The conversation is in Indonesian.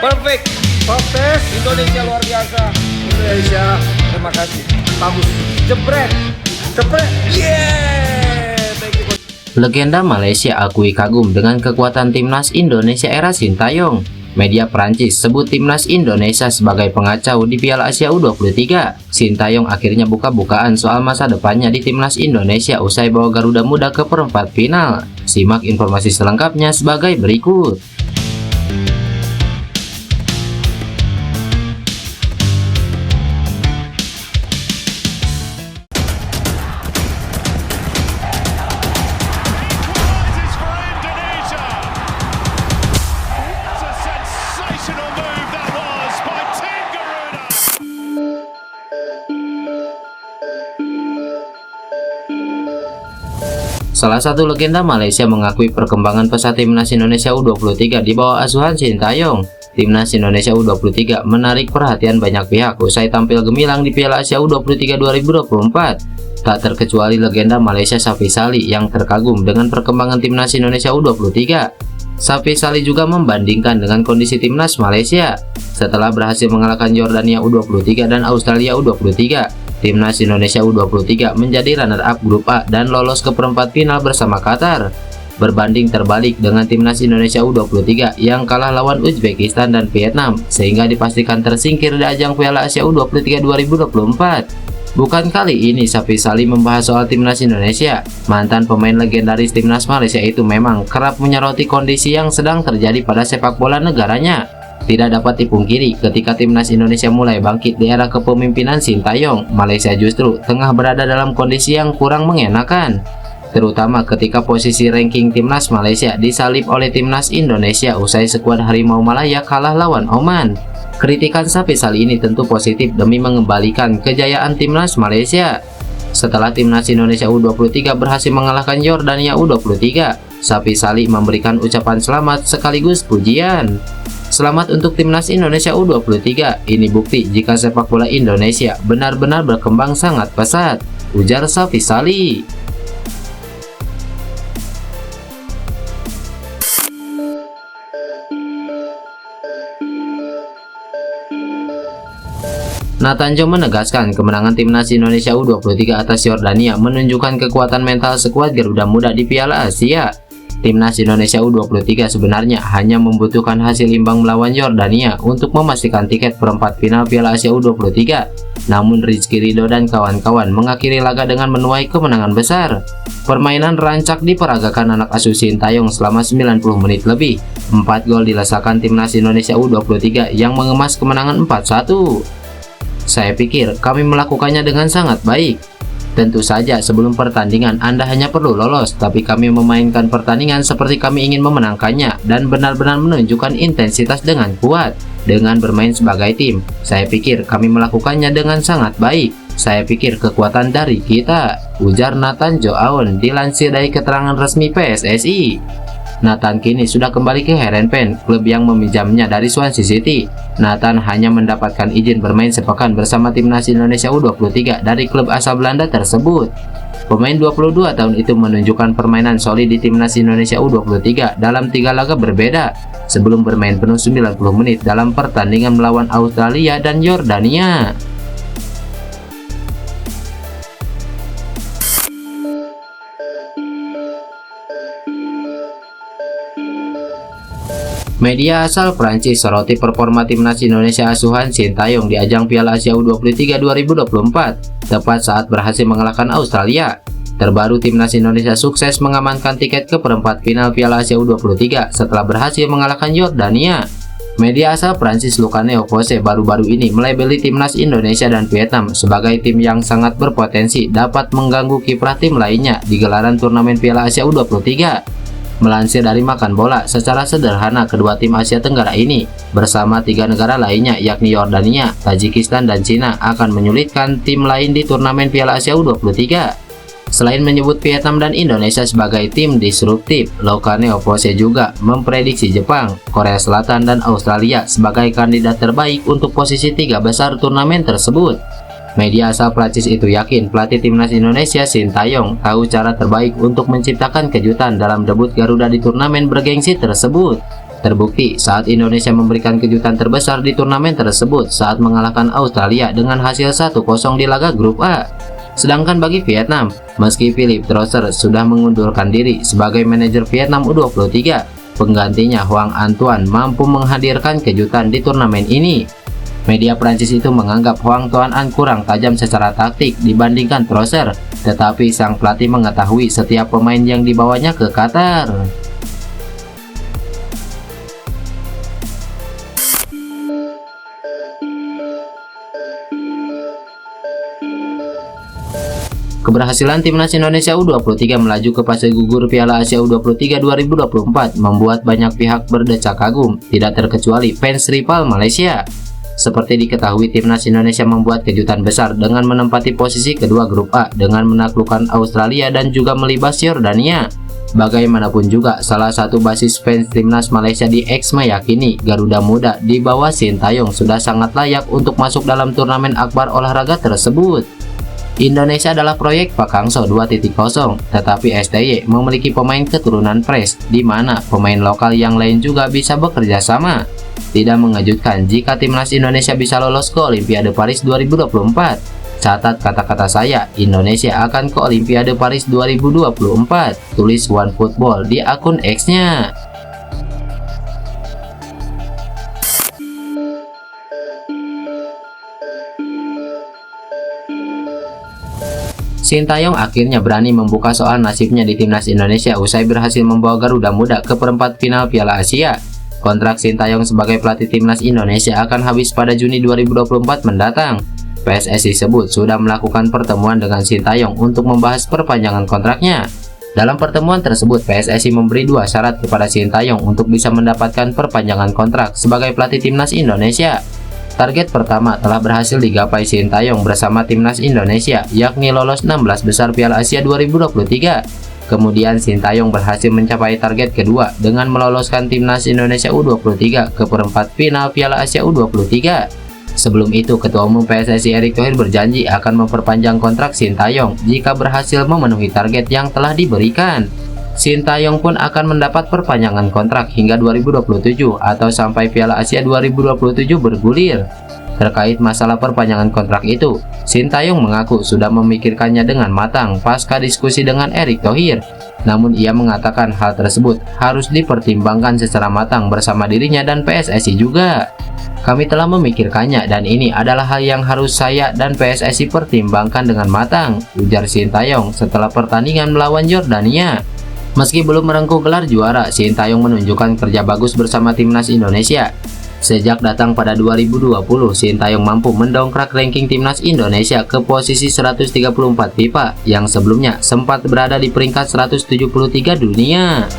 Perfect. Protes. Indonesia luar biasa. Indonesia. Terima kasih. Bagus. Jepret. Cepet. Yeah. Thank you. Legenda Malaysia akui kagum dengan kekuatan timnas Indonesia era Sintayong. Media Prancis sebut timnas Indonesia sebagai pengacau di Piala Asia U23. Sintayong akhirnya buka-bukaan soal masa depannya di timnas Indonesia usai bawa Garuda Muda ke perempat final. Simak informasi selengkapnya sebagai berikut. Salah satu legenda Malaysia mengakui perkembangan pesat timnas Indonesia U23 di bawah asuhan Sintayong. Timnas Indonesia U23 menarik perhatian banyak pihak usai tampil gemilang di Piala Asia U23 2024. Tak terkecuali legenda Malaysia Safi Salih yang terkagum dengan perkembangan timnas Indonesia U23. Safi Salih juga membandingkan dengan kondisi timnas Malaysia. Setelah berhasil mengalahkan Yordania U23 dan Australia U23, timnas Indonesia U23 menjadi runner-up grup A dan lolos ke perempat final bersama Qatar. Berbanding terbalik dengan timnas Indonesia U23 yang kalah lawan Uzbekistan dan Vietnam, sehingga dipastikan tersingkir di ajang Piala Asia U23 2024. Bukan kali ini Safi Salih membahas soal timnas Indonesia. Mantan pemain legendaris timnas Malaysia itu memang kerap menyoroti kondisi yang sedang terjadi pada sepak bola negaranya. Tidak dapat dipungkiri, ketika timnas Indonesia mulai bangkit di era kepemimpinan Sintayong, Malaysia justru tengah berada dalam kondisi yang kurang mengenakan. Terutama ketika posisi ranking timnas Malaysia disalip oleh timnas Indonesia usai skuad Harimau Malaya kalah lawan Oman. Kritikan Safi Salih ini tentu positif demi mengembalikan kejayaan timnas Malaysia. Setelah timnas Indonesia U23 berhasil mengalahkan Yordania U23, Safi Salih memberikan ucapan selamat sekaligus pujian. Selamat untuk timnas Indonesia U23, ini bukti jika sepak bola Indonesia benar-benar berkembang sangat pesat, ujar Safi Salih. Nathan Joe menegaskan kemenangan timnas Indonesia U23 atas Yordania menunjukkan kekuatan mental skuad Garuda Muda di Piala Asia. Timnas Indonesia U23 sebenarnya hanya membutuhkan hasil imbang melawan Yordania untuk memastikan tiket perempat final Piala Asia U23. Namun Rizky Ridho dan kawan-kawan mengakhiri laga dengan menuai kemenangan besar. Permainan rancak diperagakan anak asuh Sintayong selama 90 menit lebih. 4 gol dilesakan timnas Indonesia U23 yang mengemas kemenangan 4-1. Saya pikir kami melakukannya dengan sangat baik. Tentu saja sebelum pertandingan Anda hanya perlu lolos, tapi kami memainkan pertandingan seperti kami ingin memenangkannya dan benar-benar menunjukkan intensitas dengan kuat. Dengan bermain sebagai tim, saya pikir kami melakukannya dengan sangat baik. Saya pikir kekuatan dari kita, ujar Nathan Joe Aoun dilansir dari keterangan resmi PSSI. Nathan kini sudah kembali ke Heerenveen, klub yang meminjamnya dari Swansea City. Nathan hanya mendapatkan izin bermain sepekan bersama timnas Indonesia U23 dari klub asal Belanda tersebut. Pemain 22 tahun itu menunjukkan permainan solid di timnas Indonesia U23 dalam 3 laga berbeda, sebelum bermain penuh 90 menit dalam pertandingan melawan Australia dan Yordania. Media asal Prancis soroti performa timnas Indonesia asuhan Sintayong di ajang Piala Asia U23 2024, tepat saat berhasil mengalahkan Australia. Terbaru timnas Indonesia sukses mengamankan tiket ke perempat final Piala Asia U23 setelah berhasil mengalahkan Yordania. Media asal Prancis Le Figaro baru-baru ini melabeli timnas Indonesia dan Vietnam sebagai tim yang sangat berpotensi dapat mengganggu kiprah tim lainnya di gelaran turnamen Piala Asia U23. Melansir dari Makan Bola, secara sederhana kedua tim Asia Tenggara ini bersama 3 negara lainnya yakni Yordania, Tajikistan, dan Cina akan menyulitkan tim lain di turnamen Piala Asia U23. Selain menyebut Vietnam dan Indonesia sebagai tim disruptif, Le Figaro juga memprediksi Jepang, Korea Selatan, dan Australia sebagai kandidat terbaik untuk posisi 3 besar turnamen tersebut. Media asal Prancis itu yakin pelatih timnas Indonesia Sintayong tahu cara terbaik untuk menciptakan kejutan dalam debut Garuda di turnamen bergengsi tersebut. Terbukti saat Indonesia memberikan kejutan terbesar di turnamen tersebut saat mengalahkan Australia dengan hasil 1-0 di laga grup A. Sedangkan bagi Vietnam, meski Philippe Trosser sudah mengundurkan diri sebagai manajer Vietnam U23, penggantinya Hoàng Antoine mampu menghadirkan kejutan di turnamen ini. Media Prancis itu menganggap Hoàng Antoine kurang tajam secara taktik dibandingkan Trosser, tetapi sang pelatih mengetahui setiap pemain yang dibawanya ke Qatar. Keberhasilan timnas Indonesia U23 melaju ke fase gugur Piala Asia U23 2024 membuat banyak pihak berdecak kagum, tidak terkecuali fans rival Malaysia. Seperti diketahui, timnas Indonesia membuat kejutan besar dengan menempati posisi kedua grup A dengan menaklukkan Australia dan juga melibas Yordania. Bagaimanapun juga, salah satu basis fans timnas Malaysia di X meyakini Garuda Muda di bawah Sintayong sudah sangat layak untuk masuk dalam turnamen akbar olahraga tersebut. Indonesia adalah proyek Pak Hangso 2.0, tetapi STY memiliki pemain keturunan fresh, di mana pemain lokal yang lain juga bisa bekerja sama. Tidak mengejutkan jika timnas Indonesia bisa lolos ke Olimpiade Paris 2024. Catat kata-kata saya, Indonesia akan ke Olimpiade Paris 2024, tulis OneFootball di akun X-nya. Sintayong akhirnya berani membuka soal nasibnya di timnas Indonesia usai berhasil membawa Garuda Muda ke perempat final Piala Asia. Kontrak Sintayong sebagai pelatih timnas Indonesia akan habis pada Juni 2024 mendatang. PSSI sebut sudah melakukan pertemuan dengan Sintayong untuk membahas perpanjangan kontraknya. Dalam pertemuan tersebut, PSSI memberi dua syarat kepada Sintayong untuk bisa mendapatkan perpanjangan kontrak sebagai pelatih timnas Indonesia. Target pertama telah berhasil digapai Sintayong bersama timnas Indonesia, yakni lolos 16 besar Piala Asia 2023. Kemudian Sintayong berhasil mencapai target kedua dengan meloloskan timnas Indonesia U23 ke perempat final Piala Asia U23. Sebelum itu, Ketua Umum PSSI Erick Thohir berjanji akan memperpanjang kontrak Sintayong jika berhasil memenuhi target yang telah diberikan. Sintayong pun akan mendapat perpanjangan kontrak hingga 2027 atau sampai Piala Asia 2027 bergulir. Terkait masalah perpanjangan kontrak itu, Sintayong mengaku sudah memikirkannya dengan matang pasca diskusi dengan Erick Thohir. Namun ia mengatakan hal tersebut harus dipertimbangkan secara matang bersama dirinya dan PSSI juga. Kami telah memikirkannya dan ini adalah hal yang harus saya dan PSSI pertimbangkan dengan matang, ujar Sintayong setelah pertandingan melawan Yordania. Meski belum merengkuh gelar juara, Sintayong menunjukkan kerja bagus bersama timnas Indonesia. Sejak datang pada 2020, Sintayong mampu mendongkrak ranking timnas Indonesia ke posisi 134 FIFA yang sebelumnya sempat berada di peringkat 173 dunia.